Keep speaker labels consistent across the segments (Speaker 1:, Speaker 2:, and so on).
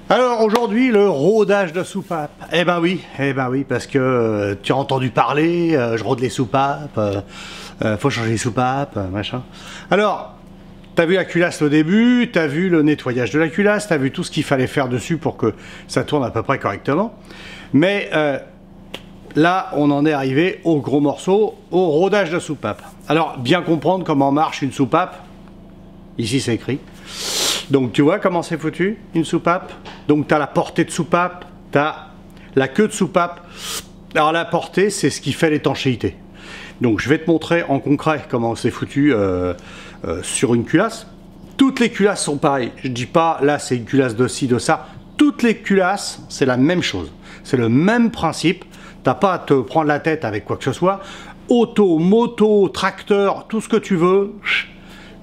Speaker 1: Alors aujourd'hui, le rodage de soupape. Eh ben oui, parce que tu as entendu parler, je rôde les soupapes, faut changer les soupapes, machin. Alors, t'as vu la culasse au début, t'as vu le nettoyage de la culasse, t'as vu tout ce qu'il fallait faire dessus pour que ça tourne à peu près correctement. Mais là, on en est arrivé au gros morceau, au rodage de soupape. Alors, bien comprendre comment marche une soupape, ici c'est écrit. Donc tu vois comment c'est foutu, une soupape. Donc tu as la portée de soupape, tu as la queue de soupape. Alors la portée, c'est ce qui fait l'étanchéité. Donc je vais te montrer en concret comment c'est foutu sur une culasse. Toutes les culasses sont pareilles. Je dis pas, là c'est une culasse de ci, de ça. Toutes les culasses, c'est la même chose. C'est le même principe. T'as pas à te prendre la tête avec quoi que ce soit. Auto, moto, tracteur, tout ce que tu veux.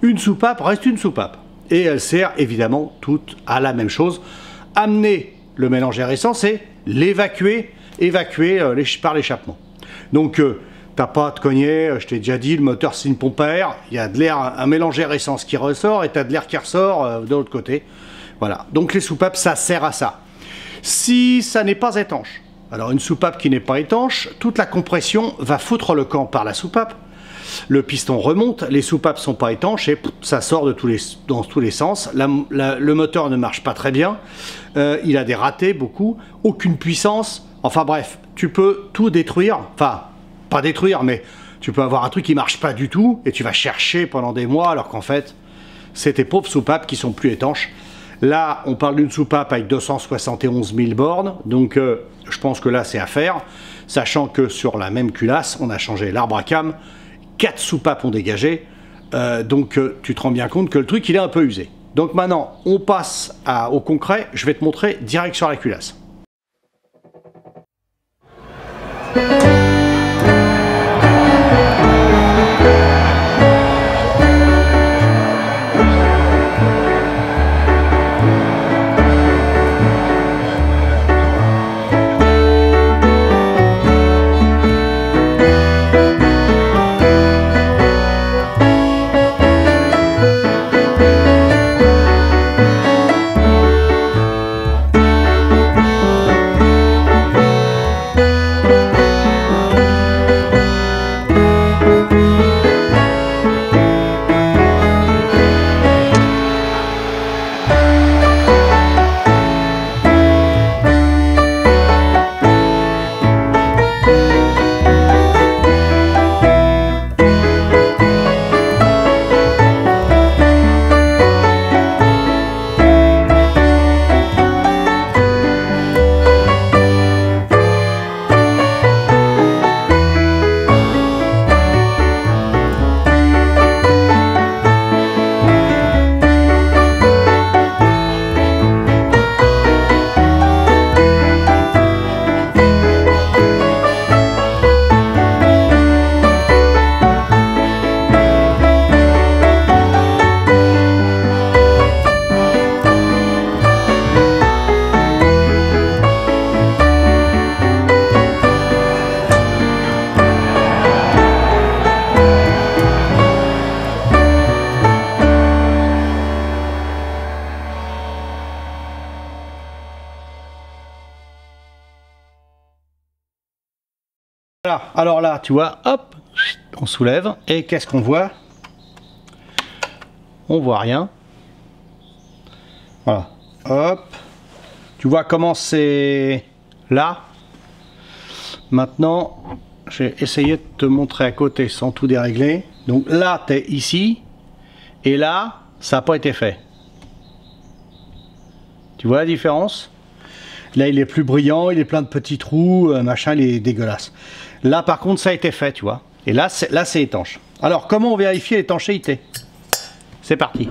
Speaker 1: Une soupape reste une soupape. Et elle sert évidemment toute à la même chose. Amener le mélange air essence et l'évacuer, par l'échappement. Donc t'as pas à te cogner, je t'ai déjà dit, le moteur c'est une pompe à air, il y a de l'air, un mélange air essence qui ressort et t'as de l'air qui ressort de l'autre côté. Voilà, donc les soupapes ça sert à ça. Si ça n'est pas étanche, alors une soupape qui n'est pas étanche, toute la compression va foutre le camp par la soupape. Le piston remonte, les soupapes sont pas étanches et ça sort dans tous les sens. Le moteur ne marche pas très bien, il a des ratés, beaucoup, aucune puissance. Enfin bref, tu peux tout détruire, enfin pas détruire, mais tu peux avoir un truc qui marche pas du tout et tu vas chercher pendant des mois alors qu'en fait, c'est tes pauvres soupapes qui sont plus étanches. Là, on parle d'une soupape avec 271 000 bornes, donc je pense que là c'est à faire, sachant que sur la même culasse, on a changé l'arbre à cam. 4 soupapes ont dégagé, donc tu te rends bien compte que le truc il est un peu usé. Donc maintenant on passe au concret, je vais te montrer direct sur la culasse. Voilà, alors là, tu vois, hop, on soulève, et qu'est-ce qu'on voit? On voit rien. Voilà, hop, tu vois comment c'est là. Maintenant, j'ai essayé de te montrer à côté sans tout dérégler. Donc là, tu es ici, et là, ça n'a pas été fait. Tu vois la différence? Là, il est plus brillant, il est plein de petits trous, machin, il est dégueulasse. Là, par contre, ça a été fait, tu vois. Et là, c'est étanche. Alors, comment on vérifie l'étanchéité? C'est parti.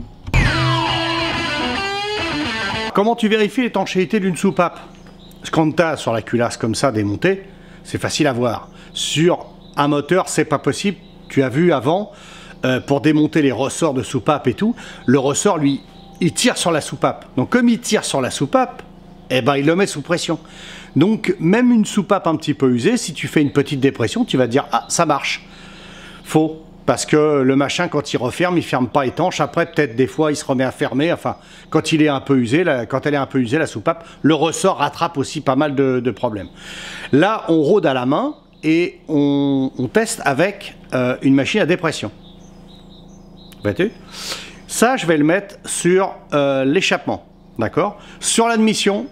Speaker 1: Comment tu vérifies l'étanchéité d'une soupape? Quand tu as sur la culasse comme ça démontée, c'est facile à voir. Sur un moteur, c'est pas possible. Tu as vu avant, pour démonter les ressorts de soupape et tout, le ressort, lui, il tire sur la soupape. Donc, comme il tire sur la soupape, eh ben, il le met sous pression. Donc, même une soupape un petit peu usée, si tu fais une petite dépression, tu vas te dire « Ah, ça marche !» Faux. Parce que le machin, quand il ferme pas étanche. Après, peut-être des fois, il se remet à fermer. Enfin, quand il est un peu usé, quand elle est un peu usée, la soupape, le ressort rattrape aussi pas mal de problèmes. Là, on rôde à la main et on teste avec une machine à dépression. Vois-tu ? Ça, je vais le mettre sur l'échappement. D'accord ? Sur l'admission,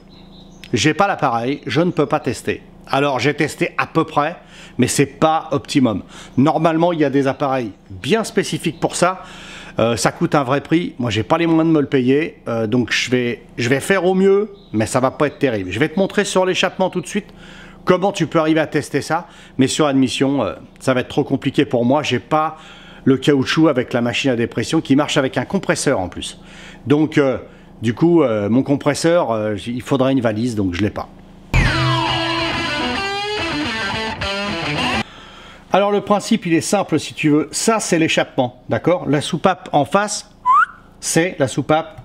Speaker 1: j'ai pas l'appareil, je ne peux pas tester. Alors, j'ai testé à peu près, mais c'est pas optimum. Normalement, il y a des appareils bien spécifiques pour ça. Ça coûte un vrai prix. Moi, j'ai pas les moyens de me le payer, donc je vais faire au mieux, mais ça va pas être terrible. Je vais te montrer sur l'échappement tout de suite comment tu peux arriver à tester ça, mais sur admission, ça va être trop compliqué pour moi. J'ai pas le caoutchouc avec la machine à dépression qui marche avec un compresseur en plus. Donc, du coup, mon compresseur, il faudrait une valise, donc je l'ai pas. Alors le principe il est simple si tu veux, ça c'est l'échappement, d'accord? La soupape en face, c'est la soupape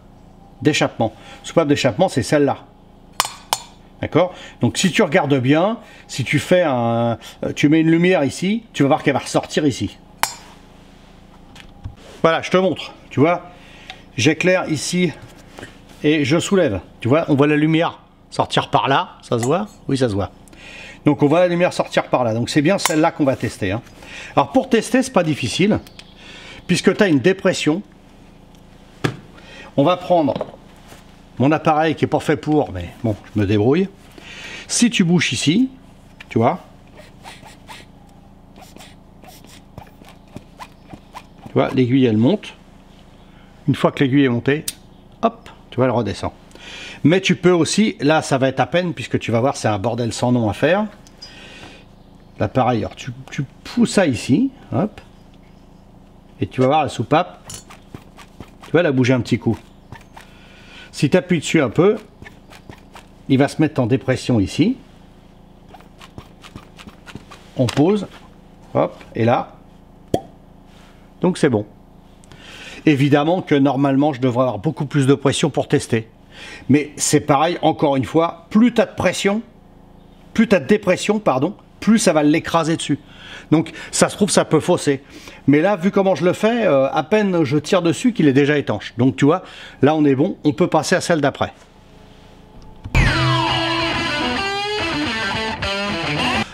Speaker 1: d'échappement. Soupape d'échappement c'est celle-là, d'accord? Donc si tu regardes bien, si tu fais tu mets une lumière ici, tu vas voir qu'elle va ressortir ici. Voilà, je te montre, tu vois, j'éclaire ici et je soulève, tu vois, on voit la lumière sortir par là, ça se voit? Oui ça se voit. Donc on voit la lumière sortir par là. Donc c'est bien celle-là qu'on va tester. Hein. Alors pour tester, c'est pas difficile. Puisque tu as une dépression. On va prendre mon appareil qui n'est pas fait pour, mais bon, je me débrouille. Si tu bouches ici, tu vois. Tu vois, l'aiguille elle monte. Une fois que l'aiguille est montée, hop, tu vois, elle redescend. Mais tu peux aussi, là ça va être à peine puisque tu vas voir c'est un bordel sans nom à faire. L'appareil, alors tu pousses ça ici, hop, et tu vas voir la soupape, tu vas la bouger un petit coup. Si tu appuies dessus un peu, il va se mettre en dépression ici. On pose, hop, et là, donc c'est bon. Évidemment que normalement je devrais avoir beaucoup plus de pression pour tester. Mais c'est pareil, encore une fois, plus tu as de pression, plus tu as de dépression, pardon, plus ça va l'écraser dessus. Donc ça se trouve, ça peut fausser. Mais là, vu comment je le fais, à peine je tire dessus qu'il est déjà étanche. Donc tu vois, là on est bon, on peut passer à celle d'après.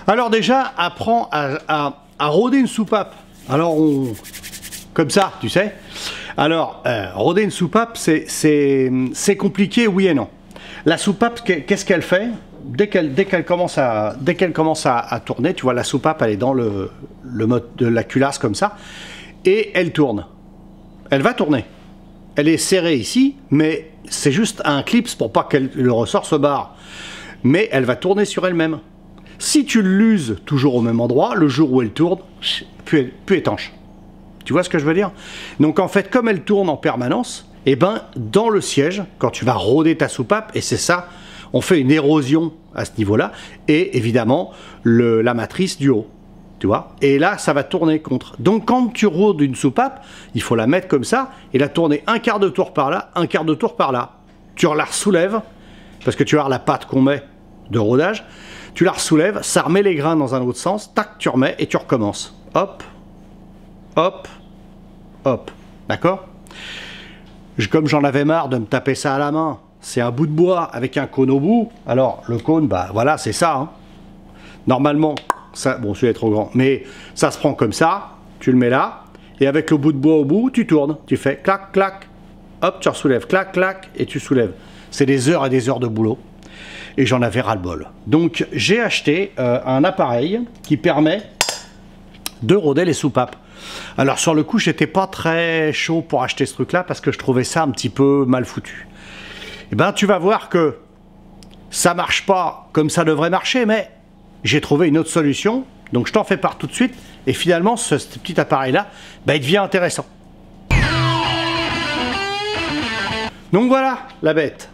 Speaker 1: Alors déjà, apprends à rôder une soupape. Alors comme ça, tu sais. Alors, rôder une soupape, c'est compliqué, oui et non. La soupape, qu'est-ce qu'elle fait? Dès qu'elle commence à tourner, tu vois, la soupape, elle est dans le mode de la culasse comme ça, et elle tourne. Elle va tourner. Elle est serrée ici, mais c'est juste un clips pour pas que le ressort se barre. Mais elle va tourner sur elle-même. Si tu l'uses toujours au même endroit, le jour où elle tourne, plus étanche. Tu vois ce que je veux dire? Donc en fait, comme elle tourne en permanence, et ben dans le siège, quand tu vas rôder ta soupape, et c'est ça, on fait une érosion à ce niveau-là, et évidemment la matrice du haut. Tu vois? Et là, ça va tourner contre. Donc quand tu rôdes une soupape, il faut la mettre comme ça, et la tourner un quart de tour par là, un quart de tour par là. Tu la soulèves, parce que tu as la pâte qu'on met de rodage, tu la soulèves, ça remet les grains dans un autre sens, tac, tu remets, et tu recommences. Hop, hop, hop, d'accord? Comme j'en avais marre de me taper ça à la main, c'est un bout de bois avec un cône au bout, alors le cône, bah voilà, c'est ça. Hein. Normalement, ça, bon, celui-là est trop grand, mais ça se prend comme ça, tu le mets là, et avec le bout de bois au bout, tu tournes, tu fais clac, clac, hop, tu soulèves, clac, clac, et tu soulèves. C'est des heures et des heures de boulot, et j'en avais ras-le-bol. Donc j'ai acheté un appareil qui permet de rôder les soupapes. Alors sur le coup, j'étais pas très chaud pour acheter ce truc-là parce que je trouvais ça un petit peu mal foutu. Et ben tu vas voir que ça marche pas comme ça devrait marcher, mais j'ai trouvé une autre solution. Donc je t'en fais part tout de suite. Et finalement, ce petit appareil-là, ben, il devient intéressant. Donc voilà la bête.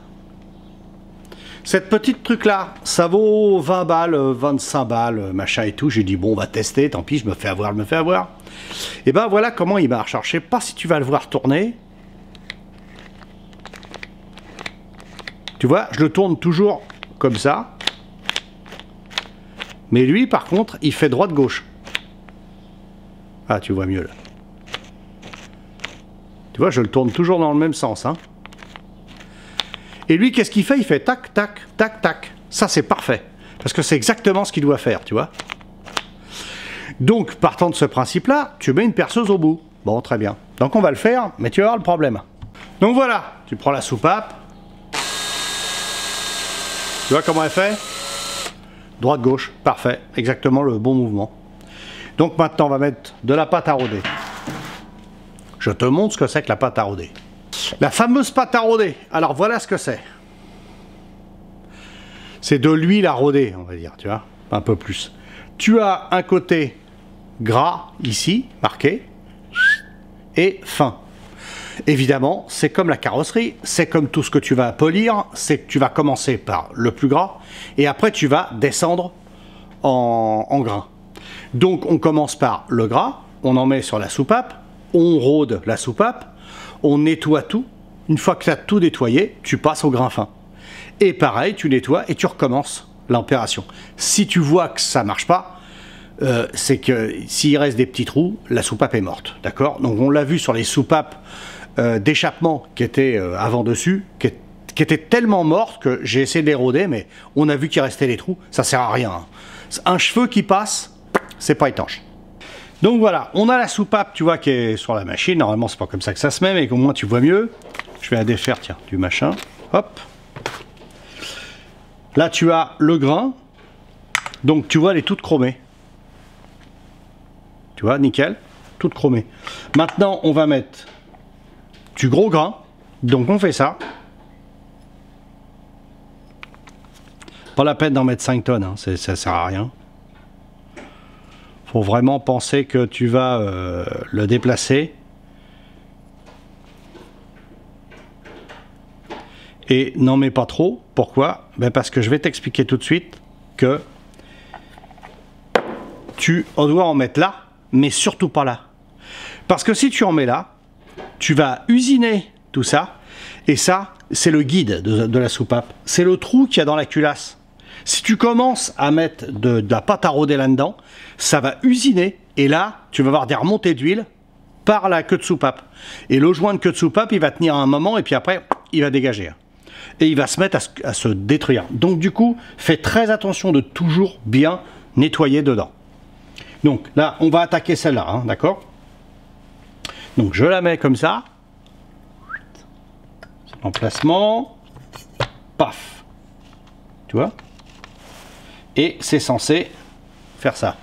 Speaker 1: Cette petite truc-là, ça vaut 20 balles, 25 balles, machin et tout. J'ai dit, bon, on va tester, tant pis, je me fais avoir, je me fais avoir. Et ben voilà comment il marche. Alors, je sais pas si tu vas le voir tourner. Tu vois, je le tourne toujours comme ça. Mais lui, par contre, il fait droite-gauche. Ah, tu vois mieux là. Tu vois, je le tourne toujours dans le même sens. Hein. Et lui, qu'est-ce qu'il fait? Il fait tac, tac, tac, tac. Ça, c'est parfait. Parce que c'est exactement ce qu'il doit faire, tu vois. Donc, partant de ce principe-là, tu mets une perceuse au bout. Bon, très bien. Donc, on va le faire, mais tu vas voir le problème. Donc, voilà. Tu prends la soupape. Tu vois comment elle fait? Droite-gauche. Parfait. Exactement le bon mouvement. Donc, maintenant, on va mettre de la pâte à rôder. Je te montre ce que c'est que la pâte à rôder. La fameuse pâte à rôder. Alors, voilà ce que c'est. C'est de l'huile à rôder, on va dire, tu vois, un peu plus. Tu as un côté gras, ici, marqué, et fin. Évidemment, c'est comme la carrosserie, c'est comme tout ce que tu vas polir, c'est que tu vas commencer par le plus gras, et après tu vas descendre en gras. Donc on commence par le gras, on en met sur la soupape, on rôde la soupape, on nettoie tout. Une fois que tu as tout nettoyé, tu passes au grain fin. Et pareil, tu nettoies et tu recommences l'opération. Si tu vois que ça ne marche pas, c'est que s'il reste des petits trous, la soupape est morte. D'accord? Donc on l'a vu sur les soupapes d'échappement qui étaient avant dessus, qui étaient tellement mortes que j'ai essayé de les rôder, mais on a vu qu'il restait des trous. Ça sert à rien. Hein. Un cheveu qui passe, c'est pas étanche. Donc voilà, on a la soupape, tu vois, qui est sur la machine. Normalement, c'est pas comme ça que ça se met, mais au moins tu vois mieux. Je vais la défaire, tiens, du machin. Hop. Là, tu as le grain. Donc, tu vois, elle est toute chromée. Tu vois, nickel. Toute chromée. Maintenant, on va mettre du gros grain. Donc, on fait ça. Pas la peine d'en mettre 5 tonnes. Hein. Ça sert à rien. Faut vraiment penser que tu vas le déplacer. Et n'en mets pas trop. Pourquoi? Ben parce que je vais t'expliquer tout de suite que tu dois en mettre là, mais surtout pas là. Parce que si tu en mets là, tu vas usiner tout ça. Et ça, c'est le guide de la soupape. C'est le trou qu'il y a dans la culasse. Si tu commences à mettre de la pâte à rôder là-dedans, ça va usiner. Et là, tu vas avoir des remontées d'huile par la queue de soupape. Et le joint de queue de soupape, il va tenir un moment et puis après, il va dégager. Et il va se mettre à se détruire. Donc du coup, fais très attention de toujours bien nettoyer dedans. Donc là, on va attaquer celle-là, hein, d'accord? Donc je la mets comme ça. Emplacement. Paf. Tu vois? Et c'est censé faire ça.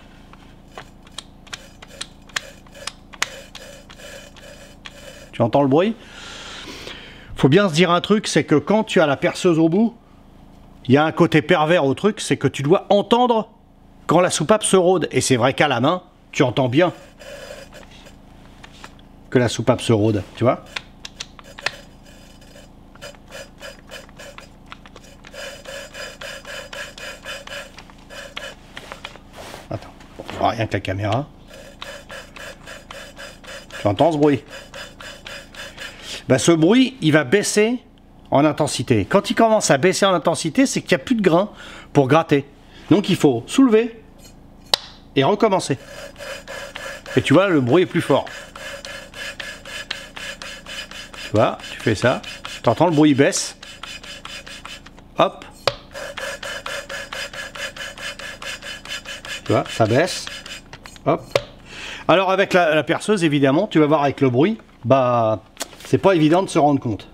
Speaker 1: Tu entends le bruit? Faut bien se dire un truc, c'est que quand tu as la perceuse au bout, il y a un côté pervers au truc, c'est que tu dois entendre quand la soupape se rôde. Et c'est vrai qu'à la main, tu entends bien que la soupape se rôde, tu vois. Attends, oh, rien que la caméra. Tu entends ce bruit? Ben, ce bruit, il va baisser en intensité. Quand il commence à baisser en intensité, c'est qu'il n'y a plus de grain pour gratter. Donc il faut soulever et recommencer. Et tu vois, le bruit est plus fort. Tu vois, tu fais ça. Tu entends le bruit, il baisse. Hop. Tu vois, ça baisse. Hop. Alors avec la perceuse, évidemment, tu vas voir avec le bruit, bah... c'est pas évident de se rendre compte.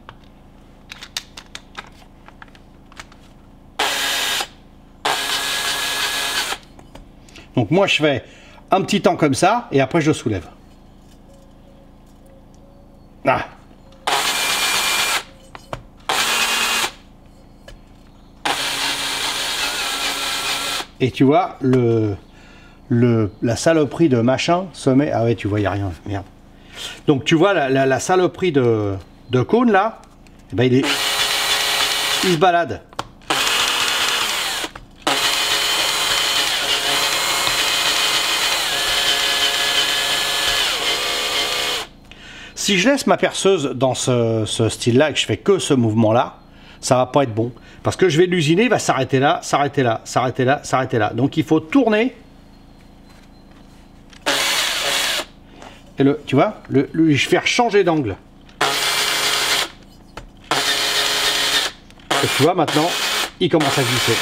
Speaker 1: Donc moi je fais un petit temps comme ça et après je soulève. Ah. Et tu vois la saloperie de machin se met. Ah ouais, tu vois, il n'y a rien. Merde. Donc tu vois la saloperie de cône là, eh ben, il se balade. Si je laisse ma perceuse dans ce style là et que je fais que ce mouvement là, ça va pas être bon. Parce que je vais l'usiner, il va s'arrêter là, s'arrêter là, s'arrêter là, s'arrêter là. Donc il faut tourner. Et tu vois, je vais changer d'angle. Et tu vois, maintenant, il commence à glisser.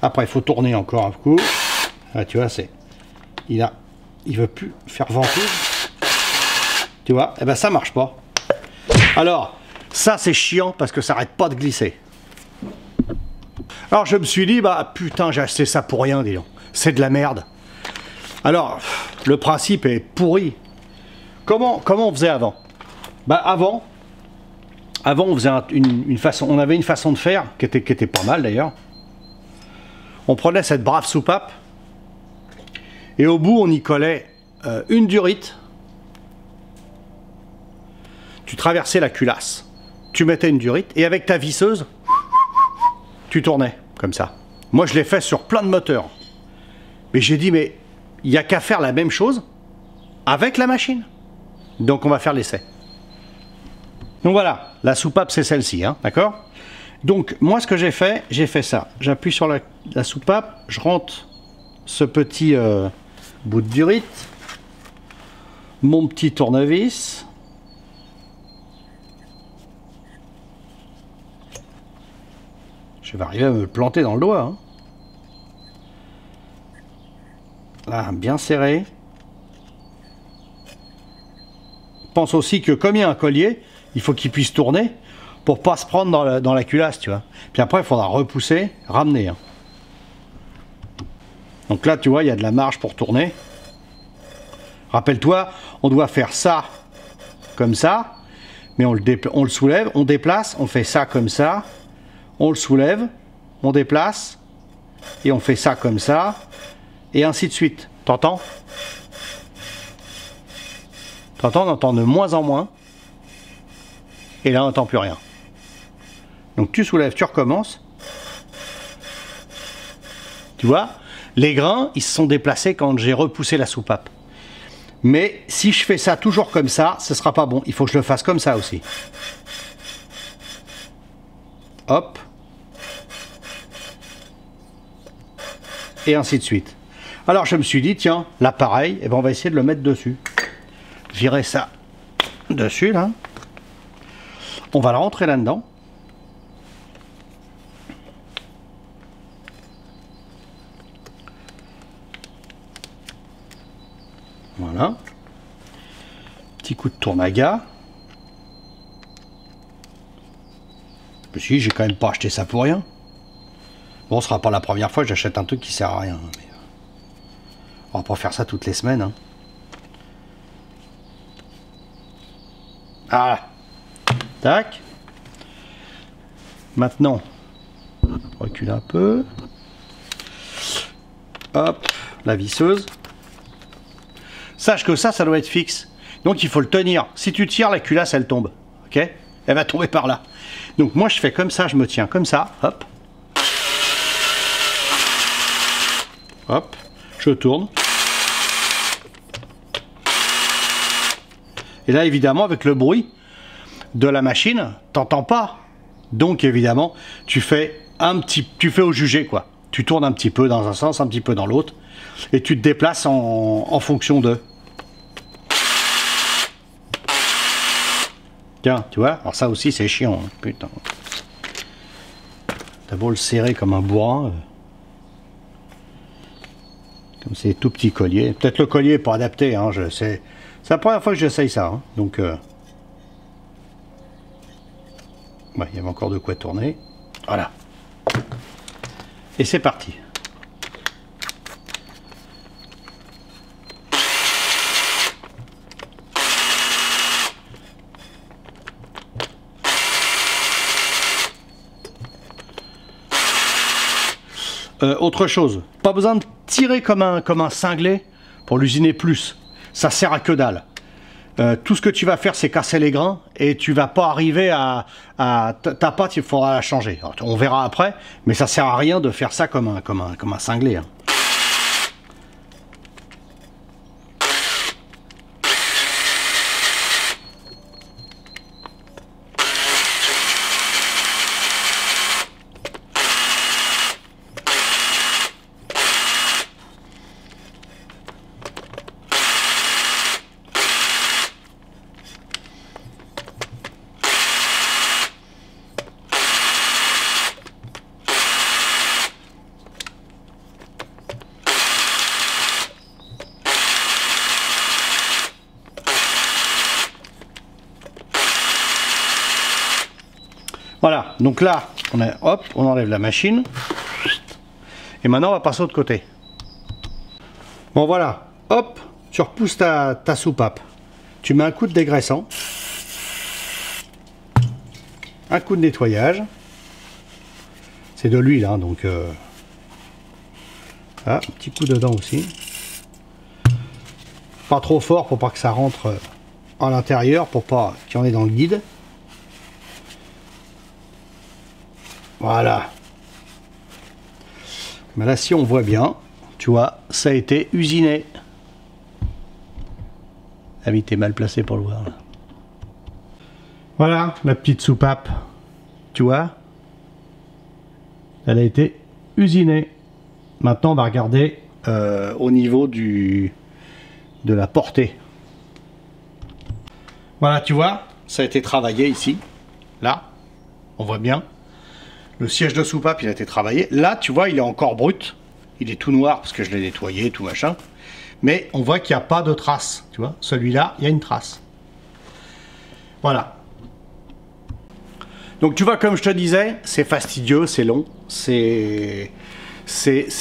Speaker 1: Après, il faut tourner encore un coup. Ah, tu vois, il veut plus faire ventouse. Tu vois, et ben ça marche pas. Alors, ça c'est chiant parce que ça arrête pas de glisser. Alors je me suis dit, bah putain, j'ai acheté ça pour rien, dis donc. C'est de la merde. Alors, le principe est pourri. Comment on faisait avant? Bah avant on faisait on avait une façon de faire qui était pas mal d'ailleurs. On prenait cette brave soupape et au bout on y collait une durite. Tu traversais la culasse, tu mettais une durite et avec ta visseuse, tu tournais comme ça. Moi je l'ai fait sur plein de moteurs. Mais j'ai dit mais il n'y a qu'à faire la même chose avec la machine. Donc on va faire l'essai. Donc voilà, la soupape c'est celle-ci, hein, d'accord? Donc moi ce que j'ai fait ça. J'appuie sur la soupape, je rentre ce petit bout de durite, mon petit tournevis. Je vais arriver à me planter dans le doigt. Hein. Là, bien serré. Pense aussi que comme il y a un collier, il faut qu'il puisse tourner pour pas se prendre dans la culasse, tu vois. Puis après, il faudra repousser, ramener. Hein. Donc là, tu vois, il y a de la marge pour tourner. Rappelle-toi, on doit faire ça comme ça, mais on le soulève, on déplace, on fait ça comme ça, on le soulève, on déplace, et on fait ça comme ça, et ainsi de suite. T'entends? T'entends, on entend de moins en moins, et là on n'entend plus rien. Donc tu soulèves, tu recommences. Tu vois, les grains, ils se sont déplacés quand j'ai repoussé la soupape. Mais si je fais ça toujours comme ça, ce sera pas bon. Il faut que je le fasse comme ça aussi. Hop. Et ainsi de suite. Alors je me suis dit, tiens, l'appareil, eh ben, on va essayer de le mettre dessus. Virer ça dessus, là. On va le rentrer là-dedans. Voilà. Petit coup de tournaga. Si, j'ai quand même pas acheté ça pour rien. Bon, ce sera pas la première fois que j'achète un truc qui sert à rien. Mais on va pas faire ça toutes les semaines. Hein. Voilà. Tac. Maintenant, recule un peu. Hop, la visseuse. Sache que ça doit être fixe. Donc il faut le tenir. Si tu tires, la culasse, elle tombe. Ok? Elle va tomber par là. Donc moi, je fais comme ça, je me tiens comme ça. Hop. Hop. Je tourne. Et là, évidemment, avec le bruit de la machine, t'entends pas. Donc, évidemment, tu fais au jugé, quoi. Tu tournes un petit peu dans un sens, un petit peu dans l'autre. Et tu te déplaces en fonction de... Tiens, tu vois, alors ça aussi c'est chiant, hein. Putain. T'as beau le serrer comme un bourrin. Comme c'est tout petit collier. Peut-être le collier n'est pas adapté, hein, c'est la première fois que j'essaye ça. Hein. Donc, ouais, il y avait encore de quoi tourner. Voilà. Et c'est parti. Autre chose, pas besoin de tirer comme un cinglé pour l'usiner plus. Ça sert à que dalle. Tout ce que tu vas faire, c'est casser les grains et tu vas pas arriver à ta pâte, il faudra la changer. Alors, on verra après, mais ça sert à rien de faire ça comme un cinglé. Hein. Voilà, donc là, hop, on enlève la machine. Et maintenant, on va passer de l'autre côté. Bon, voilà, hop, tu repousses ta soupape. Tu mets un coup de dégraissant. Un coup de nettoyage. C'est de l'huile, hein, donc... Ah, un petit coup dedans aussi. Pas trop fort pour pas que ça rentre à l'intérieur, pour pas qu'il y en ait dans le guide. Voilà. Mais là, si on voit bien, tu vois, ça a été usiné. Ah oui, t'es mal placé pour le voir. Là. Voilà, la petite soupape. Tu vois, elle a été usinée. Maintenant, on va regarder au niveau de la portée. Voilà, tu vois, ça a été travaillé ici. Là, on voit bien. Le siège de soupape, il a été travaillé. Là, tu vois, il est encore brut. Il est tout noir parce que je l'ai nettoyé, tout machin. Mais on voit qu'il n'y a pas de trace. Tu vois, celui-là, il y a une trace. Voilà. Donc, tu vois, comme je te disais, c'est fastidieux, c'est long. C'est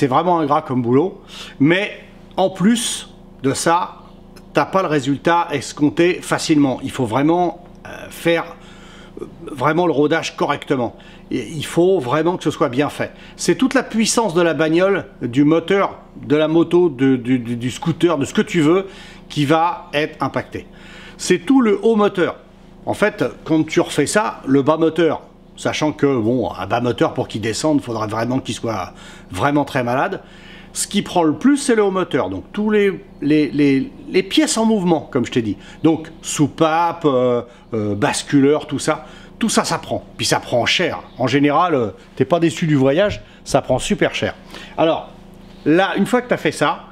Speaker 1: vraiment ingrat comme boulot. Mais en plus de ça, t'as pas le résultat escompté facilement. Il faut vraiment faire vraiment le rodage correctement. Et il faut vraiment que ce soit bien fait. C'est toute la puissance de la bagnole, du moteur, de la moto, du scooter, de ce que tu veux, qui va être impacté. C'est tout le haut moteur. En fait, quand tu refais ça, le bas moteur, sachant que, bon, un bas moteur, pour qu'il descende, il faudra vraiment qu'il soit vraiment très malade. Ce qui prend le plus, c'est le haut moteur. Donc, tous les pièces en mouvement, comme je t'ai dit. Donc, soupape, basculeur, tout ça, ça prend. Puis, ça prend cher. En général, t'es pas déçu du voyage, ça prend super cher. Alors, là, une fois que tu as fait ça,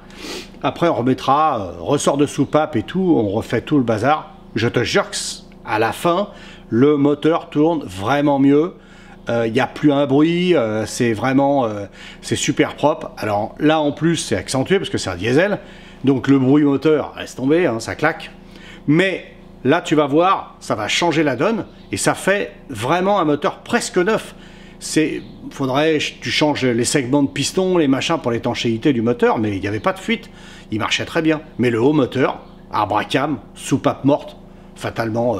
Speaker 1: après, on remettra ressort de soupape et tout, on refait tout le bazar. Je te jure qu'à la fin, le moteur tourne vraiment mieux. Il n'y a plus un bruit, c'est vraiment c'est super propre. Alors là en plus c'est accentué parce que c'est un diesel, donc le bruit moteur laisse tomber, hein, ça claque. Mais là tu vas voir, ça va changer la donne et ça fait vraiment un moteur presque neuf. Faudrait tu changes les segments de piston, les machins pour l'étanchéité du moteur, mais il n'y avait pas de fuite, il marchait très bien. Mais le haut moteur, arbre à cam, soupape morte, fatalement.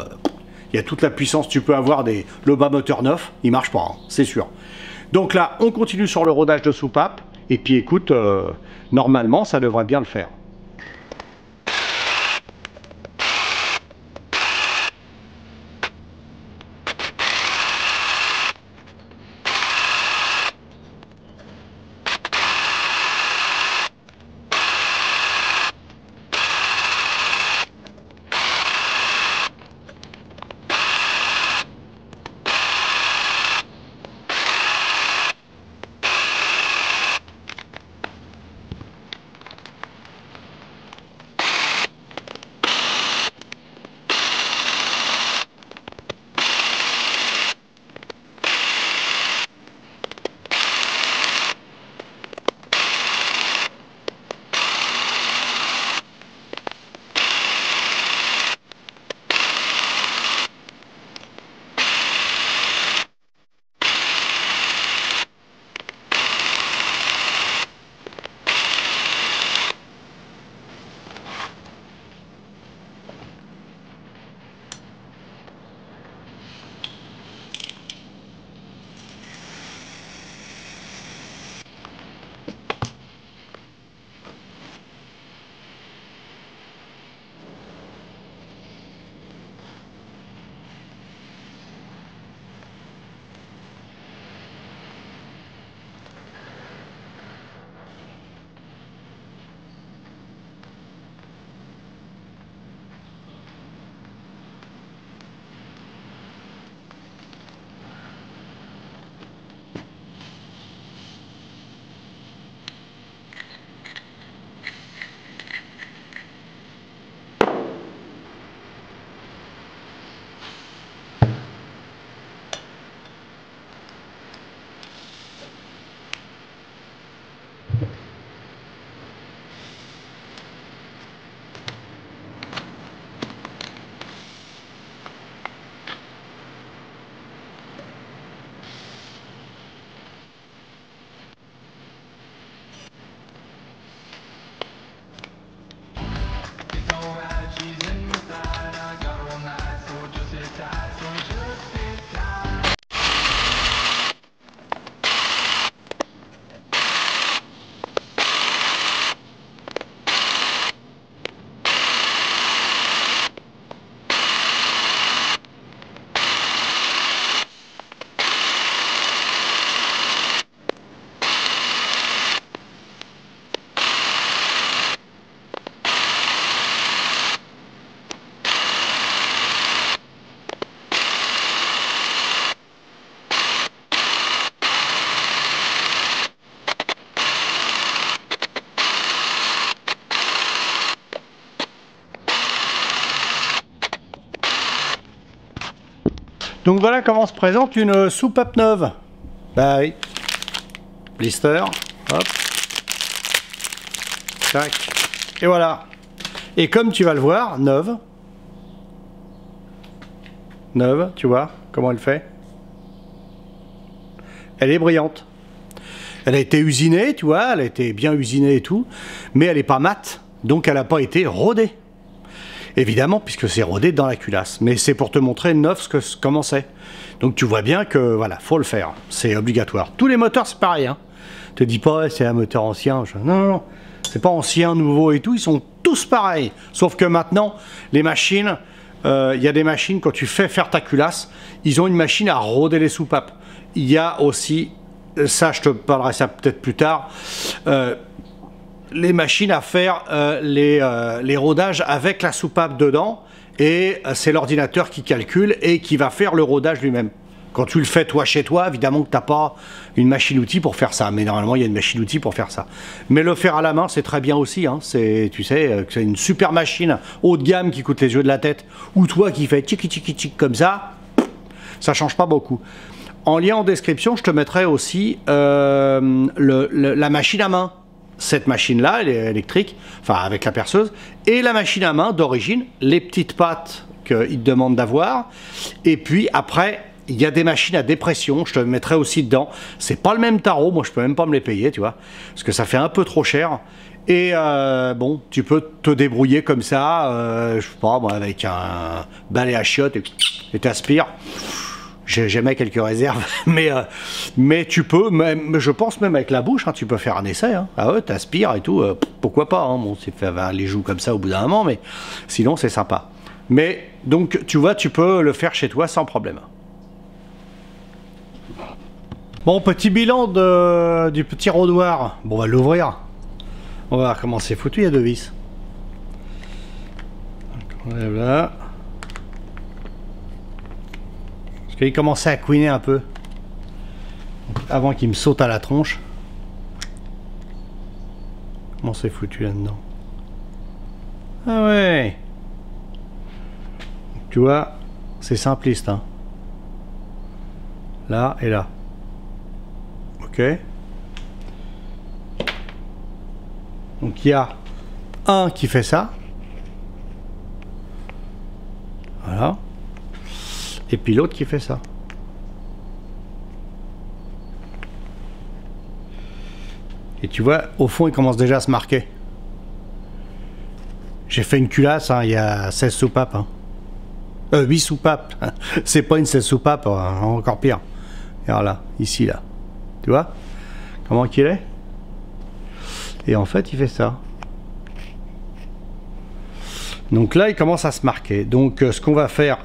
Speaker 1: Il y a toute la puissance, tu peux avoir le bas moteur neuf, il marche pas, hein, c'est sûr. Donc là, on continue sur le rodage de soupape, et puis écoute, normalement, ça devrait bien le faire. Donc voilà comment se présente une soupape neuve. Bah oui. Blister. Hop. Tac. Et voilà. Et comme tu vas le voir, neuve. Neuve, tu vois comment elle fait? Elle est brillante. Elle a été usinée, tu vois, elle a été bien usinée et tout, mais elle n'est pas mate, donc elle n'a pas été rodée. Évidemment, puisque c'est rodé dans la culasse. Mais c'est pour te montrer neuf comment c'est. Donc tu vois bien que, voilà, faut le faire. C'est obligatoire. Tous les moteurs, c'est pareil, hein. Te dis pas, c'est un moteur ancien. Non, non, non. C'est pas ancien, nouveau et tout. Ils sont tous pareils. Sauf que maintenant, les machines, il y a des machines, quand tu fais faire ta culasse, ils ont une machine à roder les soupapes. Il y a aussi... Ça, je te parlerai ça peut-être plus tard. Les machines à faire les rodages avec la soupape dedans, et c'est l'ordinateur qui calcule et qui va faire le rodage lui-même. Quand tu le fais toi chez toi, évidemment que tu n'as pas une machine-outil pour faire ça, mais normalement il y a une machine-outil pour faire ça. Mais le faire à la main, c'est très bien aussi, hein. Tu sais, c'est une super machine haut de gamme qui coûte les yeux de la tête, ou toi qui fais tchiki tchiki tchik comme ça change pas beaucoup. En lien en description, je te mettrai aussi la machine à main. Cette machine-là, elle est électrique, enfin avec la perceuse, et la machine à main d'origine, les petites pattes qu'ils te demandent d'avoir. Et puis après, il y a des machines à dépression, je te mettrai aussi dedans. C'est pas le même tarot, moi je peux même pas me les payer, tu vois, parce que ça fait un peu trop cher. Et bon, tu peux te débrouiller comme ça, je sais pas, moi, avec un balai à chiottes et t'aspires. J'aimais quelques réserves, mais tu peux, même, je pense même avec la bouche, hein, tu peux faire un essai. Hein. Ah ouais, t'aspires et tout, pourquoi pas. Hein. Bon, c'est fait les joues comme ça au bout d'un moment, mais sinon c'est sympa. Mais donc, tu vois, tu peux le faire chez toi sans problème. Bon, petit bilan du petit rodoir. Bon, on va l'ouvrir. On va voir comment c'est foutu, il y a 2 vis. Donc, on lève là. Il commençait à couiner un peu avant qu'il me saute à la tronche. Comment c'est foutu là-dedans? Ah ouais. Tu vois, c'est simpliste, hein. Là et là. Ok. Donc il y a un qui fait ça. Voilà. Et puis l'autre qui fait ça. Et tu vois, au fond, il commence déjà à se marquer. J'ai fait une culasse, hein, il y a 16 soupapes. Hein. 8 soupapes. C'est pas une 16 soupapes, hein, encore pire. Et alors là, ici, là. Tu vois comment qu'il est? Et en fait, il fait ça. Donc là, il commence à se marquer. Donc, ce qu'on va faire...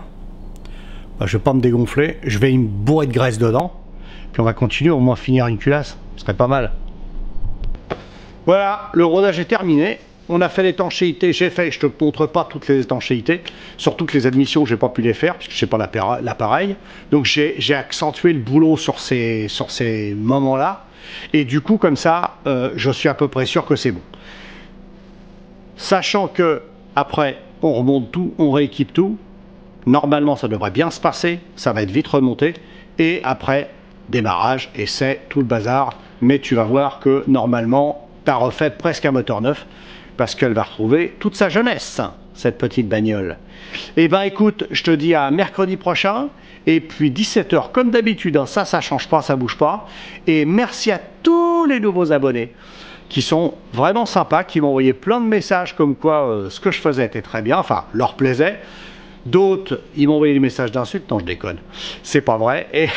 Speaker 1: Bah, je vais pas me dégonfler, je vais une bourrée de graisse dedans, puis on va continuer, au moins finir une culasse, ce serait pas mal. Voilà, le rodage est terminé, on a fait l'étanchéité, je te montre pas toutes les étanchéités, surtout que les admissions j'ai pas pu les faire, puisque je sais pas l'appareil, donc j'ai accentué le boulot sur ces moments-là, et du coup comme ça, je suis à peu près sûr que c'est bon. Sachant que, après, on remonte tout, on rééquipe tout, normalement, ça devrait bien se passer, ça va être vite remonté, et après, démarrage, essai, tout le bazar, mais tu vas voir que normalement, tu as refait presque un moteur neuf, parce qu'elle va retrouver toute sa jeunesse, cette petite bagnole. Et ben écoute, je te dis à mercredi prochain, et puis 17 h comme d'habitude, hein, ça change pas, ça bouge pas, et merci à tous les nouveaux abonnés, qui sont vraiment sympas, qui m'ont envoyé plein de messages comme quoi ce que je faisais était très bien, enfin, leur plaisait. D'autres, ils m'ont envoyé des messages d'insultes. Non, je déconne. C'est pas vrai. Et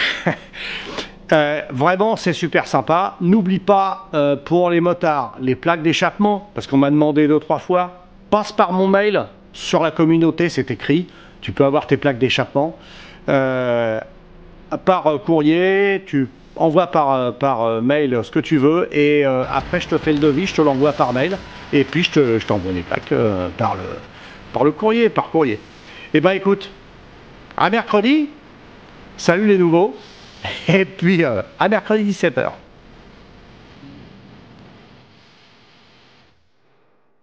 Speaker 1: vraiment, c'est super sympa. N'oublie pas, pour les motards, les plaques d'échappement, parce qu'on m'a demandé 2-3 fois. Passe par mon mail. Sur la communauté, c'est écrit. Tu peux avoir tes plaques d'échappement. Par courrier, tu envoies par mail ce que tu veux. Et après, je te fais le devis, je te l'envoie par mail. Et puis, je t'envoie les plaques par le courrier, par courrier. Eh ben écoute, à mercredi, salut les nouveaux, et puis à mercredi 17 h.